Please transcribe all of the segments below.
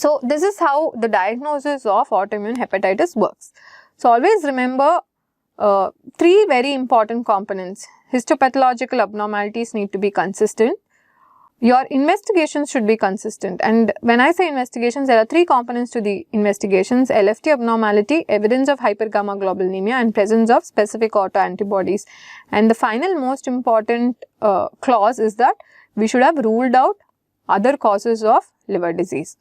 So this is how the diagnosis of autoimmune hepatitis works. So always remember three very important components. Histopathological abnormalities need to be consistent. Your investigations should be consistent, and when I say investigations, there are three components to the investigations: LFT abnormality, evidence of hypergammaglobulinemia, and presence of specific autoantibodies. And the final most important clause is that we should have ruled out other causes of liver disease.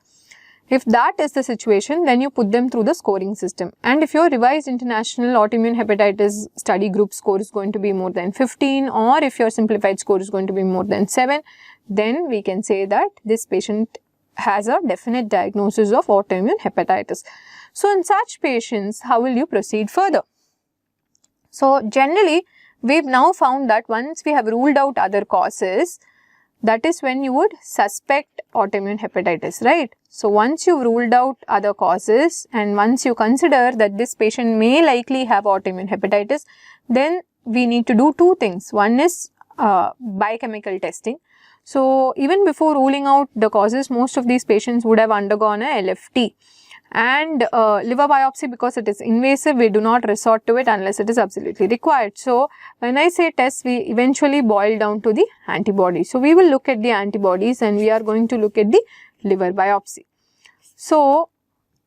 If that is the situation, then you put them through the scoring system. And if your revised international autoimmune hepatitis study group score is going to be more than 15, or if your simplified score is going to be more than 7, then we can say that this patient has a definite diagnosis of autoimmune hepatitis. So in such patients, how will you proceed further? So generally, we've now found that once we have ruled out other causes, that is when you would suspect autoimmune hepatitis, right? So once you've ruled out other causes and once you consider that this patient may likely have autoimmune hepatitis, then we need to do two things. One is biochemical testing. So even before ruling out the causes, most of these patients would have undergone a LFT. And liver biopsy, because it is invasive, we do not resort to it unless it is absolutely required. So when I say tests, we eventually boil down to the antibodies. So we will look at the antibodies and we are going to look at the liver biopsy. So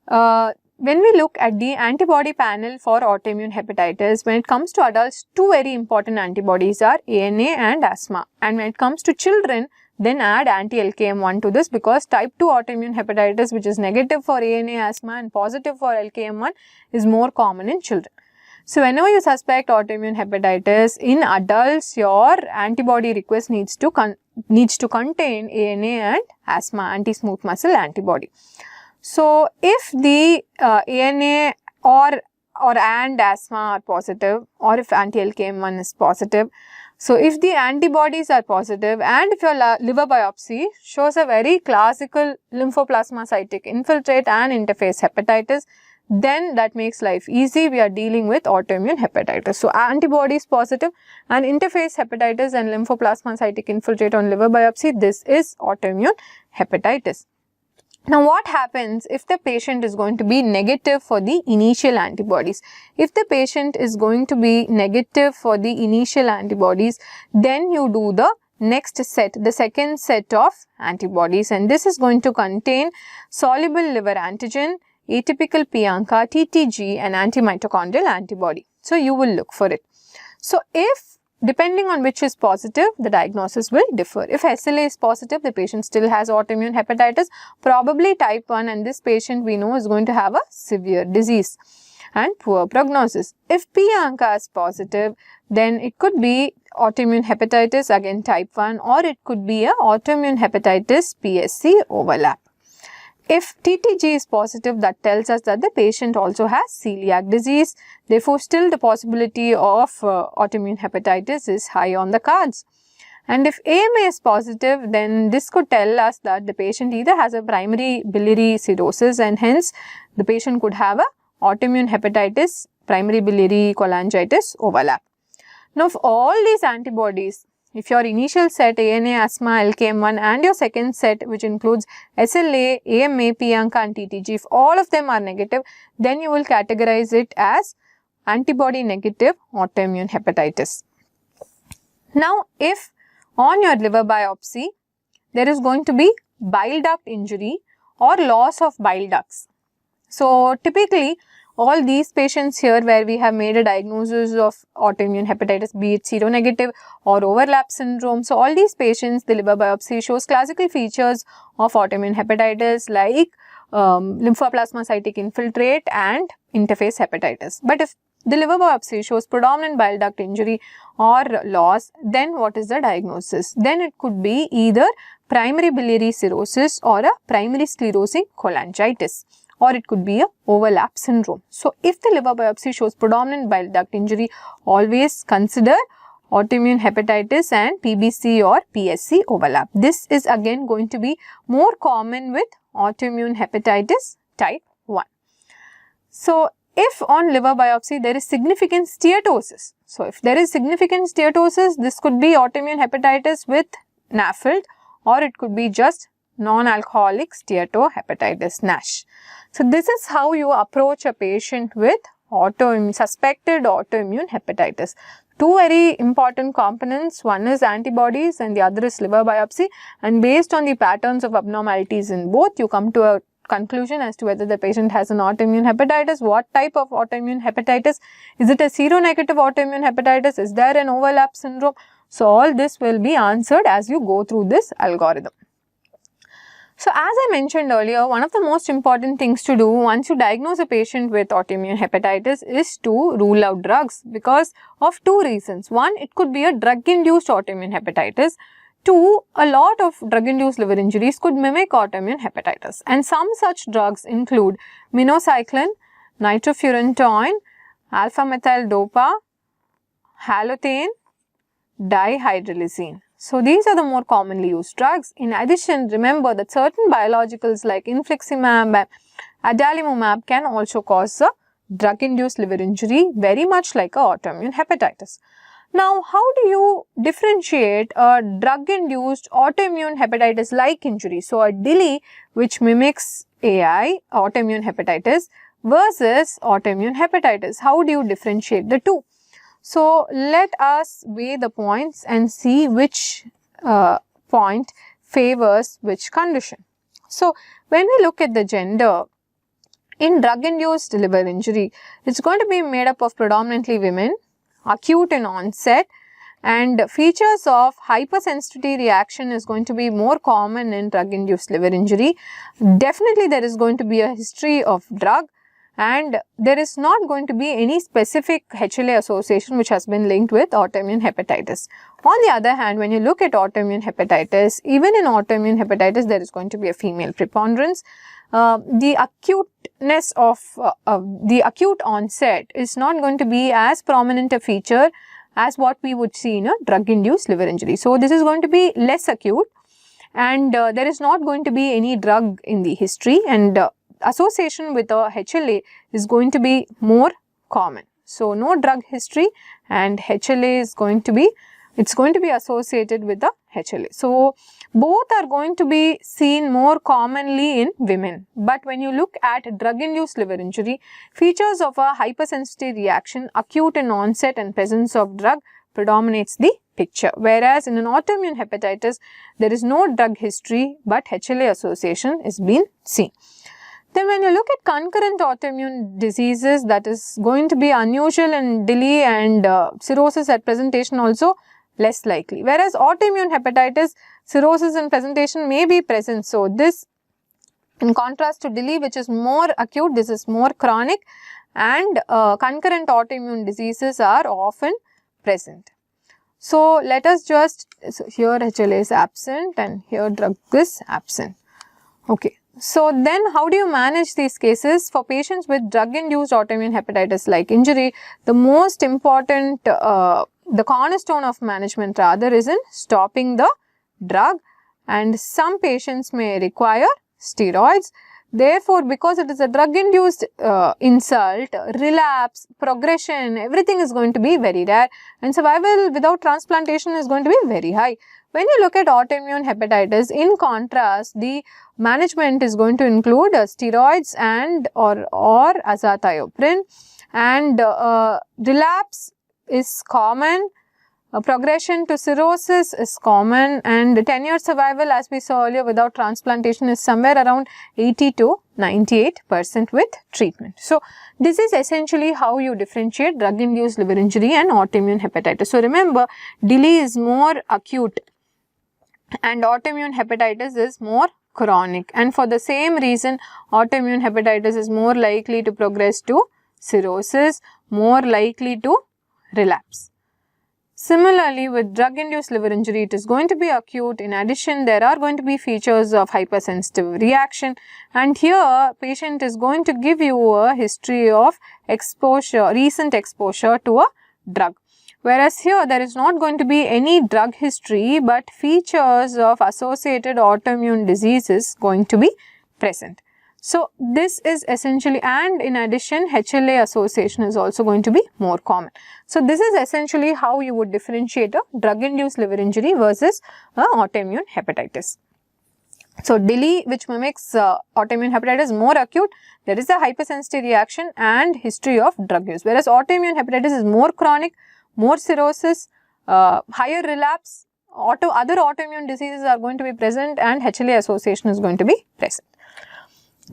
when we look at the antibody panel for autoimmune hepatitis, when it comes to adults, two very important antibodies are ANA and asthma. And when it comes to children, then add anti-LKM1 to this, because type 2 autoimmune hepatitis, which is negative for ANA, asthma and positive for LKM1, is more common in children. So whenever you suspect autoimmune hepatitis in adults, your antibody request needs to contain ANA and asthma, anti-smooth muscle antibody. So if the ANA and asthma are positive, or if anti-LKM1 is positive, so if the antibodies are positive and if your liver biopsy shows a very classical lymphoplasmacytic infiltrate and interface hepatitis, then that makes life easy. We are dealing with autoimmune hepatitis. So antibodies positive and interface hepatitis and lymphoplasmacytic infiltrate on liver biopsy, this is autoimmune hepatitis. Now what happens if the patient is going to be negative for the initial antibodies? If the patient is going to be negative for the initial antibodies, then you do the next set, the second set of antibodies, and this is going to contain soluble liver antigen, atypical P-ANCA, TTG and antimitochondrial antibody. So you will look for it. So if depending on which is positive, the diagnosis will differ. If SLA is positive, the patient still has autoimmune hepatitis, probably type 1, and this patient we know is going to have a severe disease and poor prognosis. If P-ANCA is positive, then it could be autoimmune hepatitis, again type 1, or it could be a autoimmune hepatitis PSC overlap. If TTG is positive, that tells us that the patient also has celiac disease. Therefore, still the possibility of autoimmune hepatitis is high on the cards. And if AMA is positive, then this could tell us that the patient either has a primary biliary cirrhosis and hence the patient could have a autoimmune hepatitis, primary biliary cholangitis overlap. Now, if all these antibodies, if your initial set ANA, asthma, LKM1 and your second set which includes SLA, AMA, P-ANCA and TTG, if all of them are negative, then you will categorize it as antibody negative autoimmune hepatitis. Now, if on your liver biopsy there is going to be bile duct injury or loss of bile ducts. So, typically all these patients here where we have made a diagnosis of autoimmune hepatitis, be it seronegative or overlap syndrome. So, all these patients, the liver biopsy shows classical features of autoimmune hepatitis like lymphoplasmacytic infiltrate and interface hepatitis. But if the liver biopsy shows predominant bile duct injury or loss, then what is the diagnosis? Then it could be either primary biliary cirrhosis or a primary sclerosing cholangitis, or it could be a overlap syndrome. So, if the liver biopsy shows predominant bile duct injury, always consider autoimmune hepatitis and PBC or PSC overlap. This is again going to be more common with autoimmune hepatitis type 1. So, if on liver biopsy there is significant steatosis, so if there is significant steatosis, this could be autoimmune hepatitis with NAFLD, or it could be just non-alcoholic steatohepatitis NASH. So this is how you approach a patient with suspected autoimmune hepatitis. Two very important components, one is antibodies and the other is liver biopsy, and based on the patterns of abnormalities in both, you come to a conclusion as to whether the patient has an autoimmune hepatitis, what type of autoimmune hepatitis, is it a seronegative autoimmune hepatitis, is there an overlap syndrome. So all this will be answered as you go through this algorithm. So as I mentioned earlier, one of the most important things to do once you diagnose a patient with autoimmune hepatitis is to rule out drugs because of two reasons. One, it could be a drug-induced autoimmune hepatitis. Two, a lot of drug-induced liver injuries could mimic autoimmune hepatitis, and some such drugs include minocycline, nitrofurantoin, alpha-methyl-dopa, halothane, dihydrolysine. So these are the more commonly used drugs. In addition, remember that certain biologicals like infliximab and adalimumab can also cause a drug-induced liver injury, very much like a autoimmune hepatitis. Now, how do you differentiate a drug-induced autoimmune hepatitis-like injury? So, a DILI which mimics AI, autoimmune hepatitis, versus autoimmune hepatitis. How do you differentiate the two? So, let us weigh the points and see which point favors which condition. So, when we look at the gender, in drug-induced liver injury, it's going to be made up of predominantly women, acute in onset, and features of hypersensitivity reaction is going to be more common in drug-induced liver injury. Definitely there is going to be a history of drug, and there is not going to be any specific HLA association which has been linked with autoimmune hepatitis. On the other hand, when you look at autoimmune hepatitis, even in autoimmune hepatitis, there is going to be a female preponderance. The acuteness of the acute onset is not going to be as prominent a feature as what we would see in a drug-induced liver injury. So, this is going to be less acute, and there is not going to be any drug in the history, and association with a HLA is going to be more common. So, no drug history, and HLA is going to be, it's going to be associated with the HLA. So, both are going to be seen more commonly in women. But when you look at drug-induced liver injury, features of a hypersensitivity reaction, acute in onset and presence of drug predominates the picture. Whereas in an autoimmune hepatitis, there is no drug history, but HLA association is being seen. Then when you look at concurrent autoimmune diseases, that is going to be unusual in DILI, and cirrhosis at presentation also less likely. Whereas autoimmune hepatitis, cirrhosis and presentation may be present. So, this in contrast to DILI, which is more acute, this is more chronic, and concurrent autoimmune diseases are often present. So, let us just, so here HLA is absent and here drug is absent. Okay. So, then how do you manage these cases? For patients with drug-induced autoimmune hepatitis like injury, the most important, the cornerstone of management rather is in stopping the drug, and some patients may require steroids. Therefore, because it is a drug-induced insult, relapse, progression, everything is going to be very rare, and survival without transplantation is going to be very high. When you look at autoimmune hepatitis, in contrast, the management is going to include steroids and or azathioprine, and relapse is common, progression to cirrhosis is common, and 10-year survival, as we saw earlier, without transplantation is somewhere around 80 to 98% with treatment. So, this is essentially how you differentiate drug-induced liver injury and autoimmune hepatitis. So, remember, DILI is more acute and autoimmune hepatitis is more chronic, and for the same reason, autoimmune hepatitis is more likely to progress to cirrhosis, more likely to relapse. Similarly, with drug-induced liver injury, it is going to be acute. In addition, there are going to be features of hypersensitive reaction, and here patient is going to give you a history of exposure, recent exposure to a drug. Whereas here there is not going to be any drug history, but features of associated autoimmune diseases going to be present. So, this is essentially, and in addition, HLA association is also going to be more common. So, this is essentially how you would differentiate a drug-induced liver injury versus autoimmune hepatitis. So, DILI, which mimics autoimmune hepatitis, is more acute. There is a hypersensitivity reaction and history of drug use. Whereas autoimmune hepatitis is more chronic, more cirrhosis, higher relapse. Other autoimmune diseases are going to be present and HLA association is going to be present.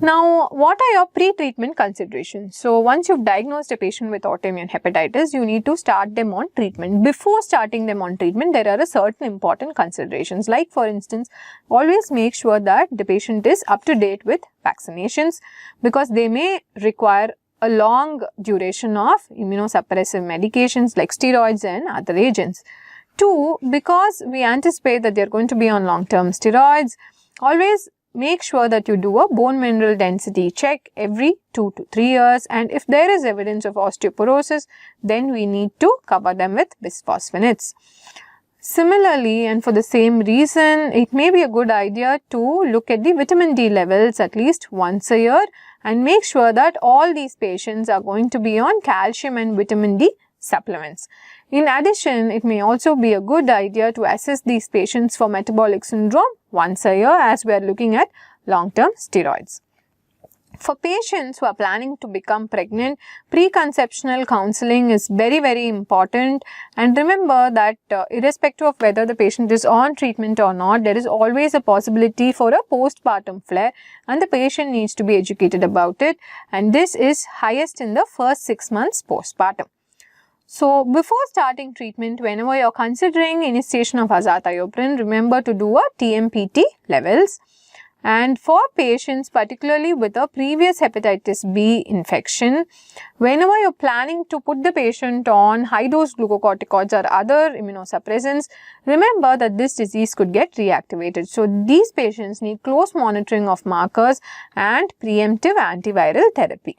Now, what are your pre-treatment considerations? So, once you've diagnosed a patient with autoimmune hepatitis, you need to start them on treatment. Before starting them on treatment, there are certain important considerations. Like, for instance, always make sure that the patient is up to date with vaccinations, because they may require a long duration of immunosuppressive medications like steroids and other agents. 2, because we anticipate that they are going to be on long-term steroids, always make sure that you do a bone mineral density check every 2 to 3 years, and if there is evidence of osteoporosis, then we need to cover them with bisphosphonates. Similarly, and for the same reason, it may be a good idea to look at the vitamin D levels at least once a year and make sure that all these patients are going to be on calcium and vitamin D supplements. In addition, it may also be a good idea to assess these patients for metabolic syndrome once a year, as we are looking at long-term steroids. For patients who are planning to become pregnant, preconceptional counseling is very important, and remember that irrespective of whether the patient is on treatment or not, there is always a possibility for a postpartum flare, and the patient needs to be educated about it, and this is highest in the first 6 months postpartum. So, before starting treatment, whenever you are considering initiation of azathioprine, remember to do a TMPT levels. And for patients particularly with a previous hepatitis B infection, whenever you are planning to put the patient on high dose glucocorticoids or other immunosuppressants, remember that this disease could get reactivated. So, these patients need close monitoring of markers and preemptive antiviral therapy.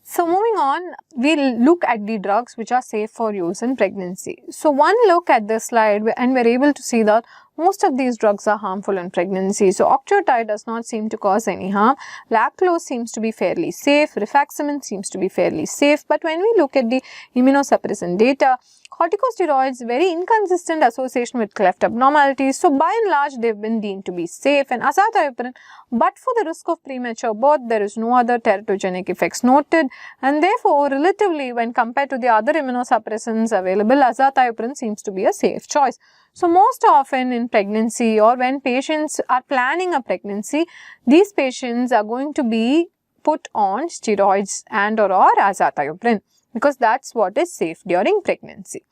So, moving on, we'll look at the drugs which are safe for use in pregnancy. So, one look at this slide and we're able to see that most of these drugs are harmful in pregnancy. So, octreotide does not seem to cause any harm. Lactulose seems to be fairly safe. Rifaximin seems to be fairly safe. But when we look at the immunosuppressant data, corticosteroids, very inconsistent association with cleft abnormalities. So, by and large, they've been deemed to be safe. And azathioprine, but for the risk of premature birth, there is no other teratogenic effects noted. And therefore, relatively, when compared to the other immunosuppressants available, azathioprine seems to be a safe choice. So, most often in pregnancy or when patients are planning a pregnancy, these patients are going to be put on steroids and or azathioprine, because that's what is safe during pregnancy.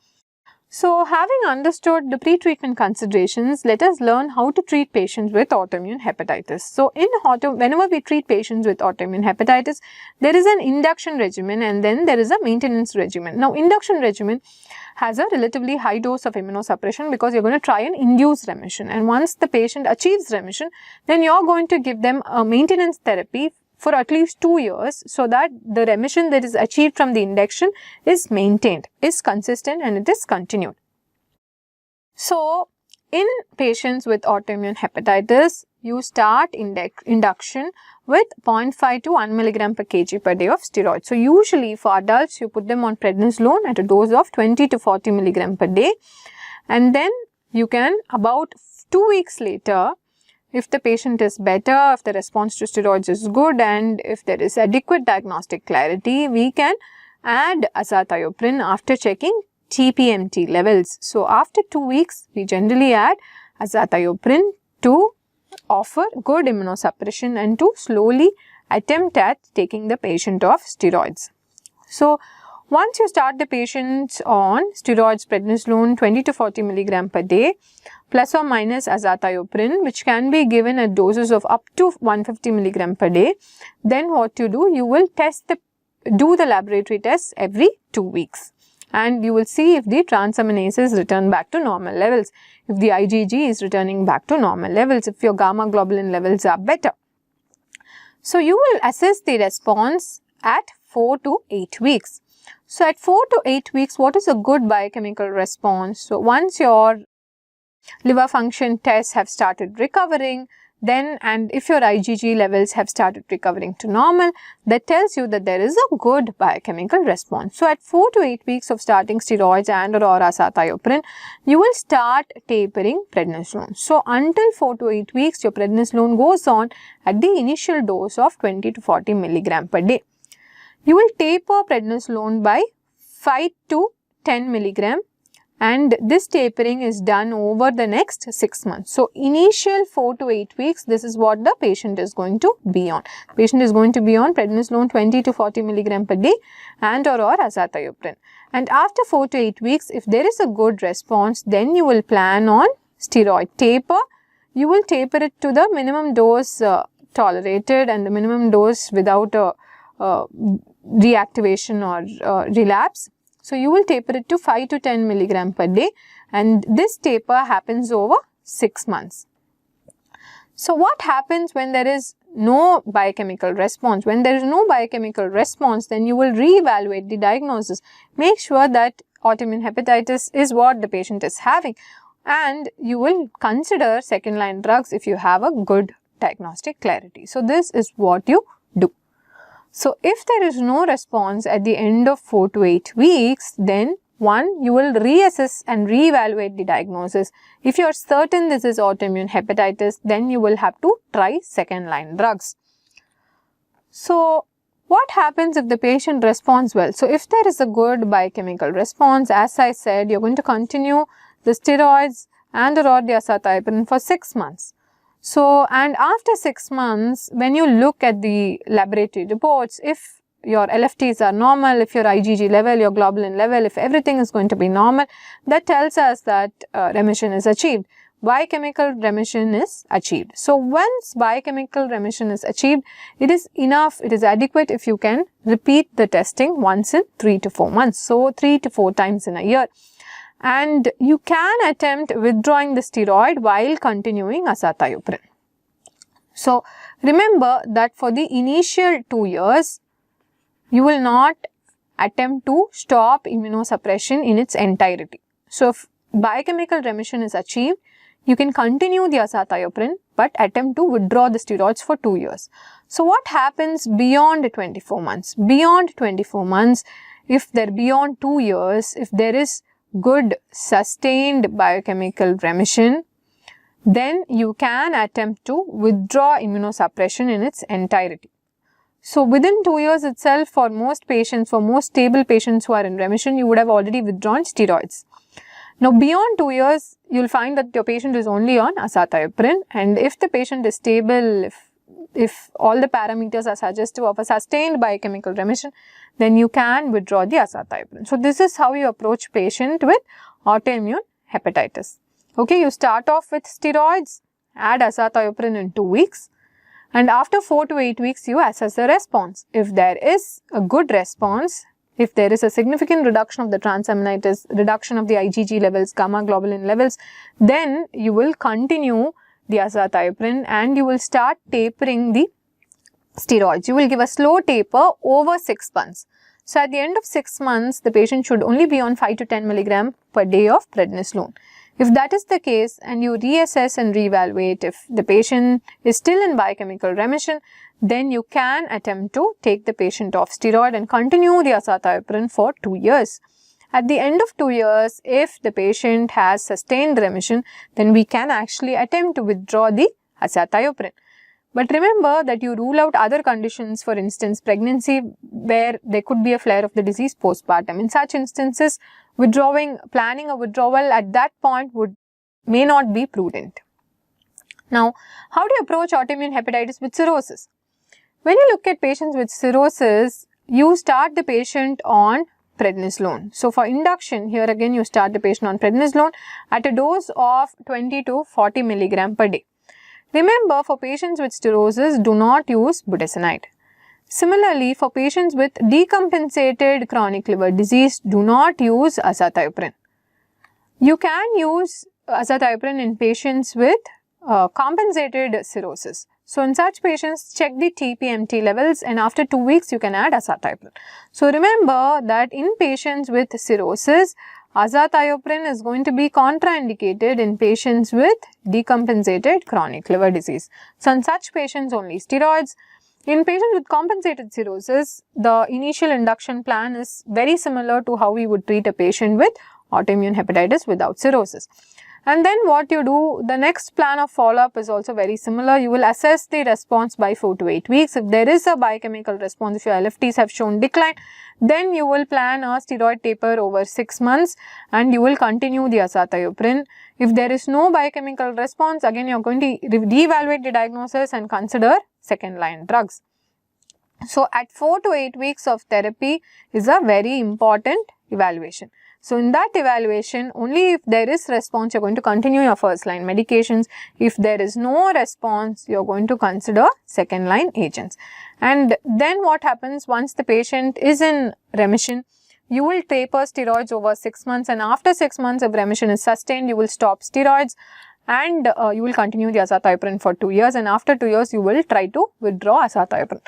So, having understood the pre-treatment considerations, let us learn how to treat patients with autoimmune hepatitis. So, whenever we treat patients with autoimmune hepatitis, there is an induction regimen and then there is a maintenance regimen. Now, induction regimen has a relatively high dose of immunosuppression because you're going to try and induce remission, and once the patient achieves remission, then you're going to give them a maintenance therapy for at least 2 years, so that the remission that is achieved from the induction is maintained, is consistent, and it is continued. So, in patients with autoimmune hepatitis, you start induction with 0.5 to 1 mg per kg per day of steroids. So, usually for adults, you put them on prednisolone at a dose of 20 to 40 mg per day, and then you can about 2 weeks later, if the patient is better, if the response to steroids is good, and if there is adequate diagnostic clarity, we can add azathioprine after checking TPMT levels. So, after 2 weeks, we generally add azathioprine to offer good immunosuppression and to slowly attempt at taking the patient off steroids. So, once you start the patients on steroids, prednisolone 20 to 40 mg per day, plus or minus azathioprine, which can be given at doses of up to 150 mg per day, then what you do, you will do the laboratory tests every 2 weeks. And you will see if the transaminases return back to normal levels, if the IgG is returning back to normal levels, if your gamma globulin levels are better. So, you will assess the response at 4 to 8 weeks. So, at 4 to 8 weeks, what is a good biochemical response? So, once your liver function tests have started recovering, then, and if your IgG levels have started recovering to normal, that tells you that there is a good biochemical response. So, at 4 to 8 weeks of starting steroids and or azathioprine, you will start tapering prednisolone. So, until 4 to 8 weeks, your prednisolone goes on at the initial dose of 20 to 40 milligram per day. You will taper prednisolone by 5 to 10 milligram, and this tapering is done over the next 6 months. So, initial 4 to 8 weeks, this is what the patient is going to be on. Patient is going to be on prednisolone 20 to 40 milligram per day and or azathioprine. And after 4 to 8 weeks, if there is a good response, then you will plan on steroid taper. You will taper it to the minimum dose tolerated and the minimum dose without a reactivation or relapse. So, you will taper it to 5 to 10 milligram per day, and this taper happens over 6 months. So, what happens when there is no biochemical response? When there is no biochemical response, then you will reevaluate the diagnosis. Make sure that autoimmune hepatitis is what the patient is having, and you will consider second line drugs if you have a good diagnostic clarity. So, this is what you do. So, if there is no response at the end of 4 to 8 weeks, then you will reassess and reevaluate the diagnosis. If you are certain this is autoimmune hepatitis, then you will have to try second line drugs. So, what happens if the patient responds well? So, if there is a good biochemical response, as I said, you are going to continue the steroids and or the azathioprine for 6 months. So, and after 6 months, when you look at the laboratory reports, if your LFTs are normal, if your IgG level, your globulin level, if everything is going to be normal, that tells us that remission is achieved. Biochemical remission is achieved. So, once biochemical remission is achieved, it is enough, it is adequate if you can repeat the testing once in 3 to 4 months. So, 3 to 4 times in a year. And you can attempt withdrawing the steroid while continuing azathioprine. So, remember that for the initial 2 years, you will not attempt to stop immunosuppression in its entirety. So, if biochemical remission is achieved, you can continue the azathioprine but attempt to withdraw the steroids for 2 years. So, what happens beyond 24 months? Beyond 24 months, if there beyond 2 years, if there is good sustained biochemical remission, then you can attempt to withdraw immunosuppression in its entirety. So, within 2 years itself, for most patients, for most stable patients who are in remission, you would have already withdrawn steroids. Now, beyond 2 years, you will find that your patient is only on azathioprine, and if the patient is stable, if all the parameters are suggestive of a sustained biochemical remission, then you can withdraw the azathioprine. So, this is how you approach patient with autoimmune hepatitis. Okay, you start off with steroids, add azathioprine in 2 weeks, and after 4 to 8 weeks, you assess the response. If there is a good response, if there is a significant reduction of the transaminitis, reduction of the IgG levels, gamma globulin levels, then you will continue the azathioprine and you will start tapering the steroids. You will give a slow taper over 6 months. So, at the end of 6 months, the patient should only be on 5 to 10 milligram per day of prednisolone. If that is the case and you reassess and reevaluate, if the patient is still in biochemical remission, then you can attempt to take the patient off steroid and continue the azathioprine for 2 years. At the end of 2 years, if the patient has sustained remission, then we can actually attempt to withdraw the azathioprine. But remember that you rule out other conditions, for instance, pregnancy, where there could be a flare of the disease postpartum. In such instances, planning a withdrawal at that point may not be prudent. Now, how do you approach autoimmune hepatitis with cirrhosis? When you look at patients with cirrhosis, you start the patient on prednisolone. So, for induction, here again you start the patient on prednisolone at a dose of 20 to 40 milligram per day. Remember, for patients with cirrhosis, do not use budesonide. Similarly, for patients with decompensated chronic liver disease, do not use azathioprine. You can use azathioprine in patients with compensated cirrhosis. So, in such patients, check the TPMT levels and after 2 weeks, you can add azathioprine. So, remember that in patients with cirrhosis, Azathioprine is going to be contraindicated in patients with decompensated chronic liver disease. So, in such patients only steroids. In patients with compensated cirrhosis, the initial induction plan is very similar to how we would treat a patient with autoimmune hepatitis without cirrhosis. And then what you do, the next plan of follow-up is also very similar. You will assess the response by 4 to 8 weeks. If there is a biochemical response, if your LFTs have shown decline, then you will plan a steroid taper over 6 months and you will continue the azathioprine. If there is no biochemical response, again you are going to re-evaluate the diagnosis and consider second line drugs. So, at 4 to 8 weeks of therapy is a very important evaluation. So, in that evaluation, only if there is response, you are going to continue your first line medications. If there is no response, you are going to consider second line agents. And then what happens once the patient is in remission, you will taper steroids over 6 months, and after 6 months if remission is sustained, you will stop steroids and you will continue the azathioprine for 2 years, and after 2 years you will try to withdraw azathioprine.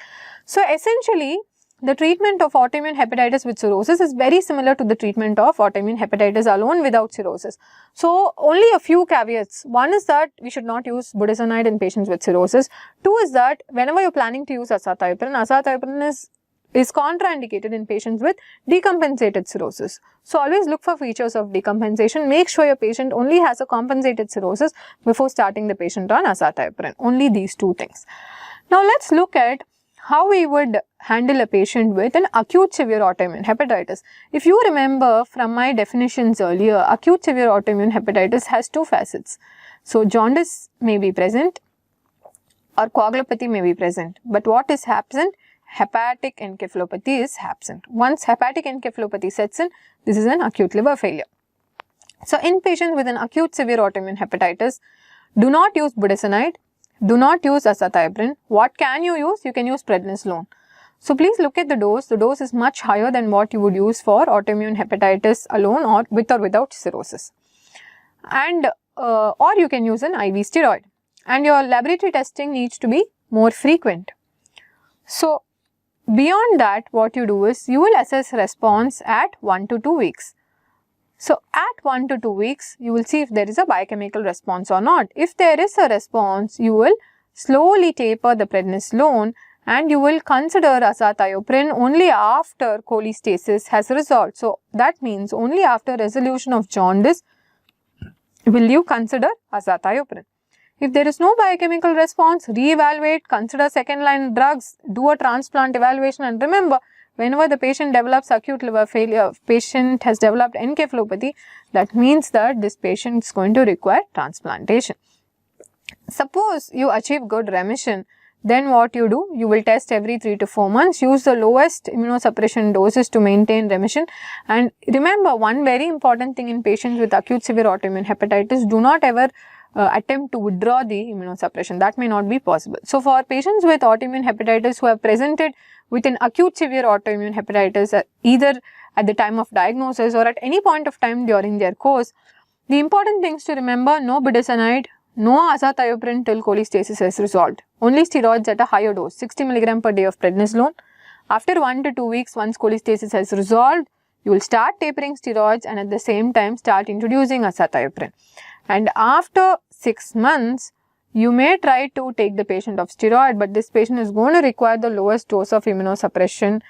So, essentially the treatment of autoimmune hepatitis with cirrhosis is very similar to the treatment of autoimmune hepatitis alone without cirrhosis. So, only a few caveats. One is that we should not use budesonide in patients with cirrhosis. Two is that whenever you are planning to use azathioprine is contraindicated in patients with decompensated cirrhosis. So, always look for features of decompensation. Make sure your patient only has a compensated cirrhosis before starting the patient on azathioprine. Only these two things. Now, let's look at how we would handle a patient with an acute severe autoimmune hepatitis. If you remember from my definitions earlier, acute severe autoimmune hepatitis has two facets. So, jaundice may be present or coagulopathy may be present, but what is absent? Hepatic encephalopathy is absent. Once hepatic encephalopathy sets in, this is an acute liver failure. So, in patients with an acute severe autoimmune hepatitis, do not use budesonide. Do not use azathioprine. What can you use? You can use prednisolone. So, please look at the dose. The dose is much higher than what you would use for autoimmune hepatitis alone or with or without cirrhosis. And or you can use an IV steroid. And your laboratory testing needs to be more frequent. So, beyond that, what you do is you will assess response at 1 to 2 weeks. So, at 1 to 2 weeks, you will see if there is a biochemical response or not. If there is a response, you will slowly taper the prednisolone and you will consider azathioprine only after cholestasis has resolved. So, that means only after resolution of jaundice will you consider azathioprine. If there is no biochemical response, re-evaluate, consider second line drugs, do a transplant evaluation, and remember, whenever the patient develops acute liver failure, patient has developed encephalopathy, that means that this patient is going to require transplantation. Suppose you achieve good remission, then what you do? You will test every 3 to 4 months, use the lowest immunosuppression doses to maintain remission. And remember, one very important thing in patients with acute severe autoimmune hepatitis, do not ever attempt to withdraw the immunosuppression. That may not be possible. So, for patients with autoimmune hepatitis who have presented with an acute severe autoimmune hepatitis either at the time of diagnosis or at any point of time during their course, the important things to remember: no budesonide, no azathioprine till cholestasis is resolved. Only steroids at a higher dose, 60 mg per day of prednisolone. After 1 to 2 weeks, once cholestasis has resolved, you will start tapering steroids and at the same time start introducing azathioprine. And after 6 months, you may try to take the patient off steroid, but this patient is going to require the lowest dose of immunosuppression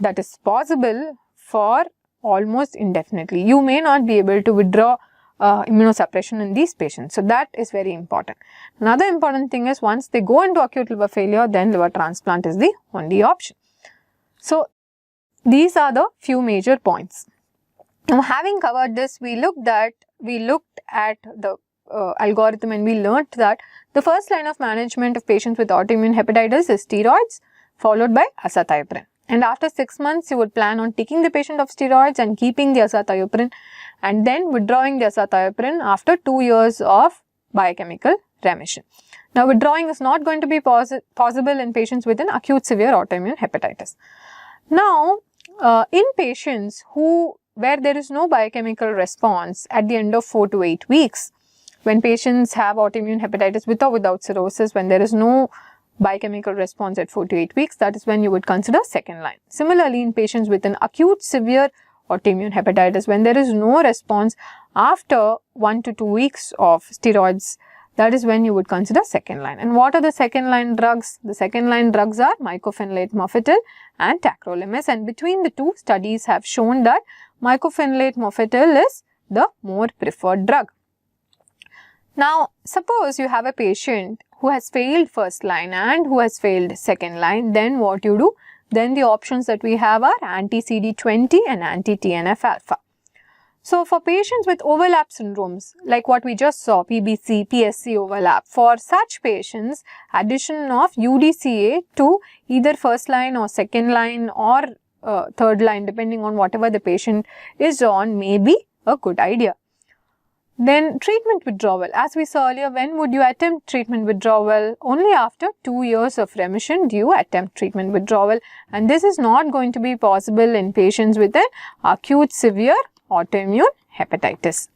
that is possible for almost indefinitely. You may not be able to withdraw immunosuppression in these patients. So, that is very important. Another important thing is once they go into acute liver failure, then liver transplant is the only option. So, these are the few major points. Now, having covered this, we looked at the algorithm and we learnt that the first line of management of patients with autoimmune hepatitis is steroids followed by azathioprine. And after 6 months, you would plan on taking the patient off steroids and keeping the azathioprine and then withdrawing the azathioprine after 2 years of biochemical remission. Now, withdrawing is not going to be possible in patients with an acute severe autoimmune hepatitis. Now, in patients where there is no biochemical response at the end of 4 to 8 weeks, when patients have autoimmune hepatitis with or without cirrhosis, when there is no biochemical response at 4 to 8 weeks, that is when you would consider second line. Similarly, in patients with an acute severe autoimmune hepatitis. When there is no response after 1 to 2 weeks of steroids, that is when you would consider second line. And what are the second line drugs? The second line drugs are mycophenolate mofetil and tacrolimus, and between the two, studies have shown that mycophenolate mofetil is the more preferred drug. Now, suppose you have a patient who has failed first line and who has failed second line, then what you do? Then the options that we have are anti-CD20 and anti-TNF alpha. So, for patients with overlap syndromes, like what we just saw, PBC, PSC overlap, for such patients, addition of UDCA to either first line or second line or third line, depending on whatever the patient is on, may be a good idea. Then treatment withdrawal. As we saw earlier, when would you attempt treatment withdrawal? Only after 2 years of remission do you attempt treatment withdrawal, and this is not going to be possible in patients with an acute severe autoimmune hepatitis.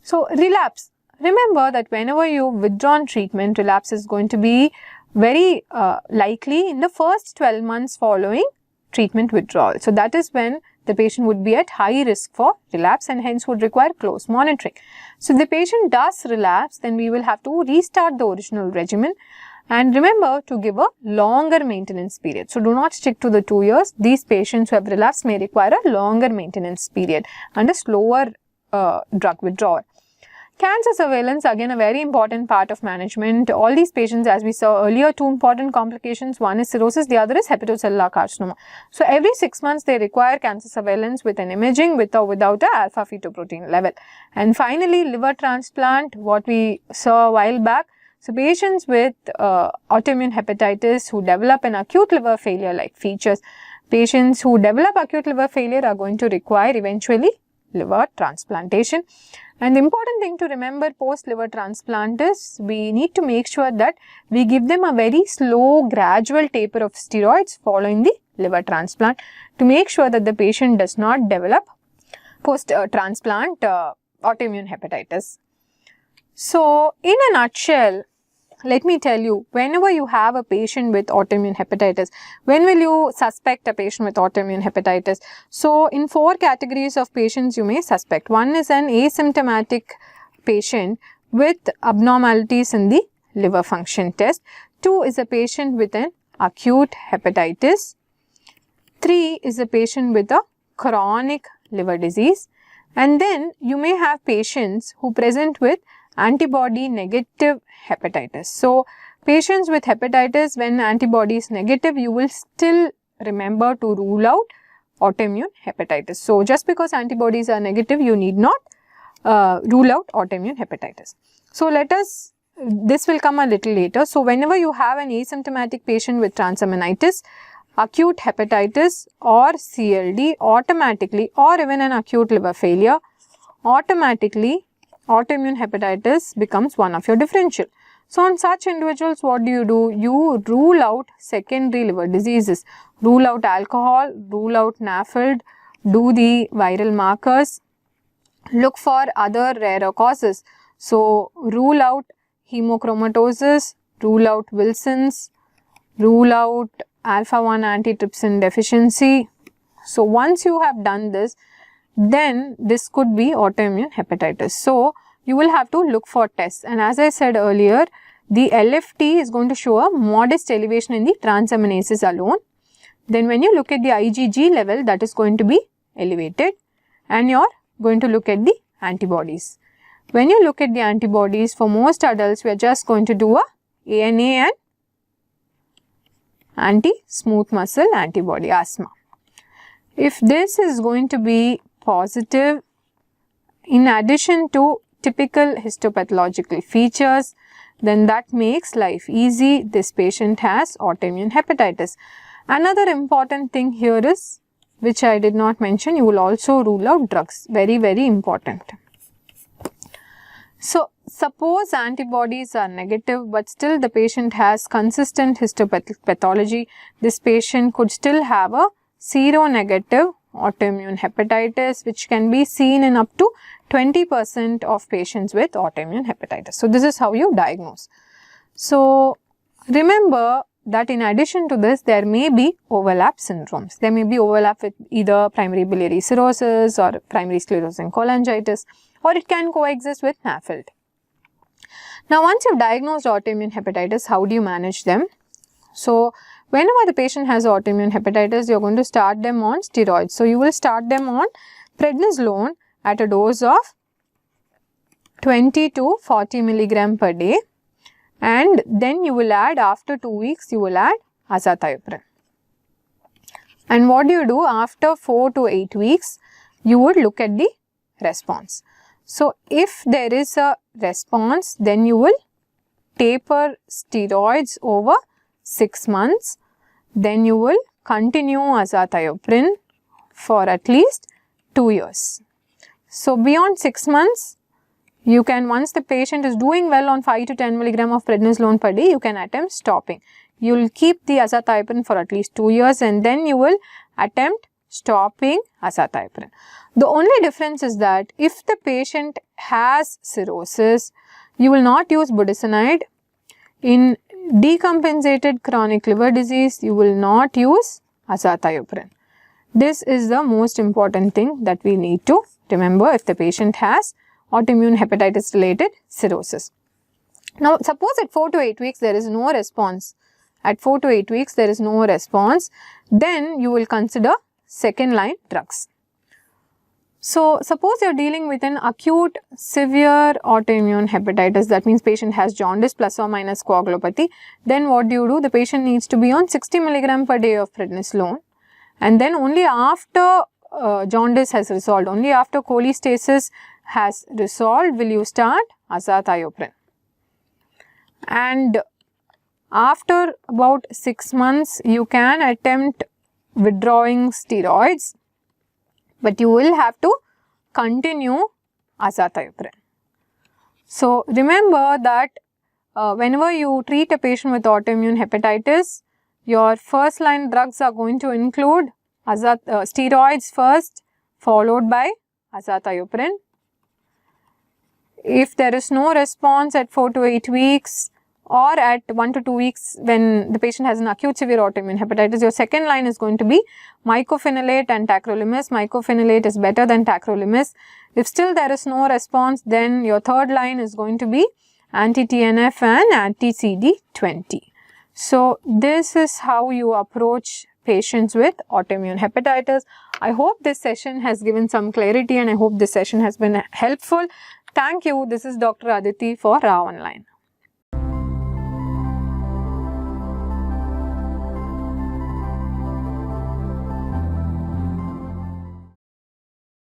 So, relapse. Remember that whenever you withdrawn treatment, relapse is going to be very likely in the first 12 months following treatment withdrawal. So, that is when the patient would be at high risk for relapse and hence would require close monitoring. So, if the patient does relapse, then we will have to restart the original regimen, and remember to give a longer maintenance period. So, do not stick to the 2 years. These patients who have relapsed may require a longer maintenance period and a slower drug withdrawal. Cancer surveillance, again a very important part of management. All these patients, as we saw earlier, two important complications. One is cirrhosis, the other is hepatocellular carcinoma. So, every 6 months they require cancer surveillance with an imaging with or without a alpha fetoprotein level. And finally, liver transplant, what we saw a while back. So, patients with autoimmune hepatitis who develop an acute liver failure like features, patients who develop acute liver failure are going to require eventually liver transplantation. And the important thing to remember post liver transplant is we need to make sure that we give them a very slow gradual taper of steroids following the liver transplant to make sure that the patient does not develop post transplant autoimmune hepatitis. So, in a nutshell, let me tell you, whenever you have a patient with autoimmune hepatitis, when will you suspect a patient with autoimmune hepatitis? So, in 4 categories of patients you may suspect. One is an asymptomatic patient with abnormalities in the liver function test. 2 is a patient with an acute hepatitis. 3 is a patient with a chronic liver disease. And then you may have patients who present with antibody negative hepatitis. So, patients with hepatitis, when antibody is negative, you will still remember to rule out autoimmune hepatitis. So, just because antibodies are negative, you need not rule out autoimmune hepatitis. So, this will come a little later. So, whenever you have an asymptomatic patient with transaminitis, acute hepatitis or CLD, automatically, or even an acute liver failure, automatically autoimmune hepatitis becomes one of your differential. So, on such individuals, what do? You rule out secondary liver diseases, rule out alcohol, rule out NAFLD, do the viral markers, look for other rarer causes. So, rule out hemochromatosis, rule out Wilson's, rule out alpha-1 antitrypsin deficiency. So, once you have done this, then this could be autoimmune hepatitis. So, you will have to look for tests, and as I said earlier, the LFT is going to show a modest elevation in the transaminases alone. Then when you look at the IgG level, that is going to be elevated, and you are going to look at the antibodies. When you look at the antibodies, for most adults, we are just going to do a ANA and anti-smooth muscle antibody asthma. If this is going to be positive, in addition to typical histopathological features, then that makes life easy. This patient has autoimmune hepatitis. Another important thing here is, which I did not mention, you will also rule out drugs. Very, very important. So, suppose antibodies are negative, but still the patient has consistent histopathology. This patient could still have a seronegative autoimmune hepatitis, which can be seen in up to 20% of patients with autoimmune hepatitis. So, this is how you diagnose. So, remember that in addition to this, there may be overlap syndromes. There may be overlap with either primary biliary cirrhosis or primary sclerosing cholangitis, or it can coexist with NAFLD. Now, once you've diagnosed autoimmune hepatitis, how do you manage them? So, whenever the patient has autoimmune hepatitis, you're going to start them on steroids. So, you will start them on prednisolone at a dose of 20 to 40 milligram per day, and then you will add, after 2 weeks, you will add azathioprine. And what do you do after 4 to 8 weeks? You would look at the response. So, if there is a response, then you will taper steroids over 6 months. Then you will continue azathioprine for at least 2 years. So, beyond 6 months, you can, once the patient is doing well on 5 to 10 milligram of prednisolone per day, you can attempt stopping. You will keep the azathioprine for at least 2 years, and then you will attempt stopping azathioprine. The only difference is that if the patient has cirrhosis, you will not use budesonide. In decompensated chronic liver disease, you will not use azathioprine. This is the most important thing that we need to remember if the patient has autoimmune hepatitis related cirrhosis. Now, suppose at 4 to 8 weeks there is no response. At 4 to 8 weeks there is no response, then you will consider second line drugs. So, suppose you are dealing with an acute severe autoimmune hepatitis, that means patient has jaundice plus or minus coagulopathy, then what do? The patient needs to be on 60 milligram per day of prednisolone, and then only after jaundice has resolved, only after cholestasis has resolved will you start azathioprine. And after about 6 months, you can attempt withdrawing steroids, but you will have to continue azathioprine. So, remember that whenever you treat a patient with autoimmune hepatitis, your first line drugs are going to include steroids first, followed by azathioprine. If there is no response at 4 to 8 weeks or at 1 to 2 weeks when the patient has an acute severe autoimmune hepatitis, your second line is going to be mycophenolate and tacrolimus. Mycophenolate is better than tacrolimus. If still there is no response, then your third line is going to be anti-TNF and anti-CD20. So, this is how you approach patients with autoimmune hepatitis. I hope this session has given some clarity, and I hope this session has been helpful. Thank you. This is Dr. Adhiti for RAAONLINE.